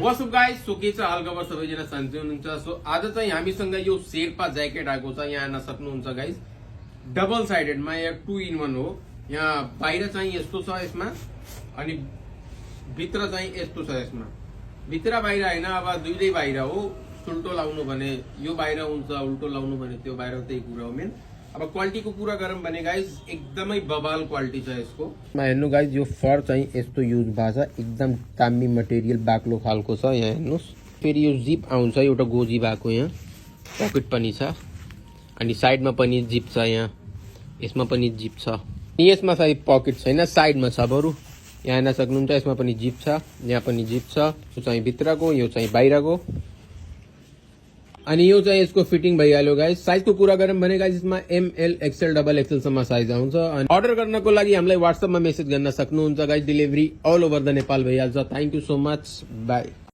WhatsApp guys so के छ हालखबर सबैजना सन्चै हुनुहुन्छ। सो आज चाहिँ हामीसँग यो शेर्पा ज्याकेट आएको छ। यहाँ हेर्न सक्नुहुन्छ गाइस, डबल साइडेडमा यहाँ 2 in 1 हो। यहाँ बाहिर चाहिँ यस्तो छ यसमा, अनि भित्र चाहिँ यस्तो छ यसमा। भित्र बाहिर हैन, अब दुईटै बाहिर हो। उल्टो लाउनु भने यो बाहिर हुन्छ, उल्टो लाउनु भने त्यो बाहिर, त्यही कुरा हो मेन। अब क्वालिटी को कुरा गरौँ भने गाइस एकदमै बबाल क्वालिटी छ यसको। हेर्नु गाइस, यो फर चाहिँ यस्तो युज भएको छ, एकदम दामी मटेरियल, बाक्लो खालको छ। यहाँ हेर्नुस्, फेरि यो जिप आउँछ, एउटा गोजी भएको, यहाँ पकेट पनि छ, अनि साइडमा पनि जिप छ। यहाँ यसमा पनि जिप छ, यसमा चाहिँ पकेट छैन, साइडमा छ बरु। यहाँ हेर्न सक्नुहुन्छ, यसमा पनि जिप छ, यहाँ पनि जिप छ। यो चाहिँ भित्रको, यो चाहिँ बाहिरको, अनि यो चाहिँ यसको फिटिङ भइहाल्यो गाइस। साइजको कुरा गरौँ भने गाइस यसमा ML XL XXL सम्म साइज आउँछ। अनि अर्डर गर्नको लागि हामीलाई व्हाट्सएपमा मेसेज गर्न सक्नुहुन्छ guys. Delivery all over the Nepal भइहाल्छ। Thank you so much, by.